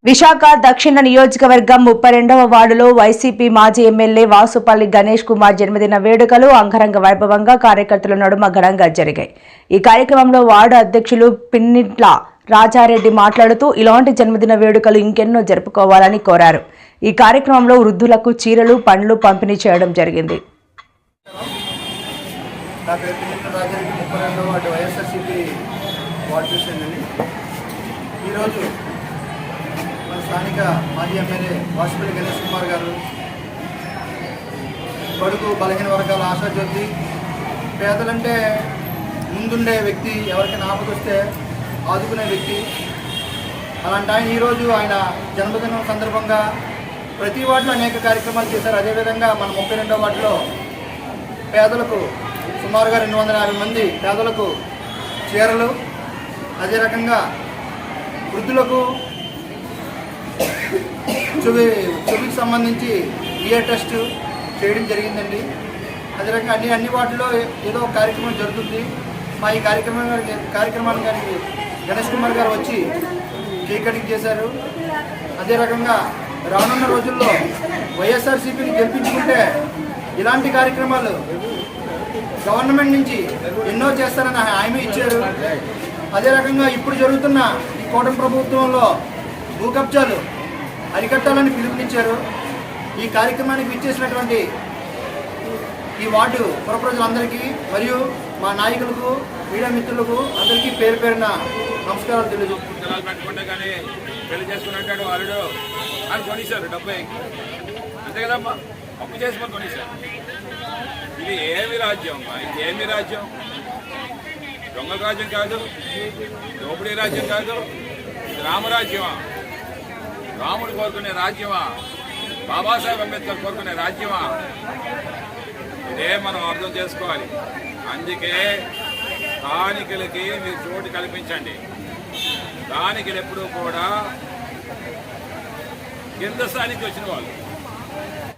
విశాఖ దక్షిణ నియోజకవర్గం 32వ వార్డులో వైసీపీ మాజీ ఎమ్మెల్యే వాసుపల్లి గణేష్ కుమార్ జన్మదిన వేడుకలు అంగరంగ వైభవంగా కార్యకర్తల నడుమ ఘనంగా జరిగాయి. ఈ కార్యక్రమంలో వార్డు అధ్యక్షులు పిన్నిట్ల రాజారెడ్డి మాట్లాడుతూ ఇలాంటి జన్మదిన వేడుకలు ఇంకెన్నో జరుపుకోవాలని కోరారు. ఈ కార్యక్రమంలో వృద్ధులకు చీరలు, పండ్లు పంపిణీ చేయడం జరిగింది. స్థానిక మాజీ ఎమ్మెల్యే వాసుపల్లి గణేష్ కుమార్ గారు బడుగు బలహీన వర్గాల ఆశాజ్యోతి, పేదలంటే ముందుండే వ్యక్తి, ఎవరికైనా ఆపదొస్తే ఆదుకునే వ్యక్తి. అలాంటి ఆయన ఈరోజు ఆయన జన్మదినం సందర్భంగా ప్రతి వార్డులో అనేక కార్యక్రమాలు చేశారు. అదేవిధంగా మన 32వ వార్డులో పేదలకు సుమారుగా 250 మంది పేదలకు చీరలు, అదే రకంగా వృద్ధులకు చెవికి సంబంధించి ఇయర్ టెస్ట్ చేయడం జరిగిందండి. అదే రకంగా అన్ని వాటిలో ఏదో ఒక కార్యక్రమం జరుగుతుంది. మా ఈ కార్యక్రమానికి గణేష్ కుమార్ గారు వచ్చి కేక్ కటింగ్ చేశారు. అదే రకంగా రానున్న రోజుల్లో వైఎస్ఆర్సీపీని గెలిపించుకుంటే ఇలాంటి కార్యక్రమాలు గవర్నమెంట్ నుంచి ఎన్నో చేస్తారని హామీ ఇచ్చారు. అదే రకంగా ఇప్పుడు జరుగుతున్న ఈ కూటమి ప్రభుత్వంలో భూ కబ్జాలు అరికట్టాలని పిలుపునిచ్చారు. ఈ కార్యక్రమానికి విచ్చేసినటువంటి ఈ వార్డు పుర ప్రజలందరికీ మరియు మా నాయకులకు, మీడియా మిత్రులకు అందరికీ పేరు పేరున నమస్కారాలు తెలియజేస్తున్నాను. పెట్టుకుంటే కానీ పెళ్లి చేసుకున్నట్టు వాళ్ళు అని కొనిశారు, డబ్బు అంతే కదమ్మా, అప్పు చేసుకొని కొనిశారు. ఇది ఏమి రాజ్యం అమ్మా? ఇది ఏమి రాజ్యం? దొంగల రాజ్యం కాదు, దోపిడీ రాజ్యం కాదు, ఇది రామరాజ్యమా? రాముడు కోరుకునే రాజ్యమా? బాబాసాహెబ్ అంబేద్కర్ కోరుకునే రాజ్యమా? ఇదే మనం అర్థం చేసుకోవాలి. అందుకే స్థానికులకి మీరు చోటు కల్పించండి. స్థానికులు ఎప్పుడూ కూడా కింద స్థానికి వచ్చిన వాళ్ళు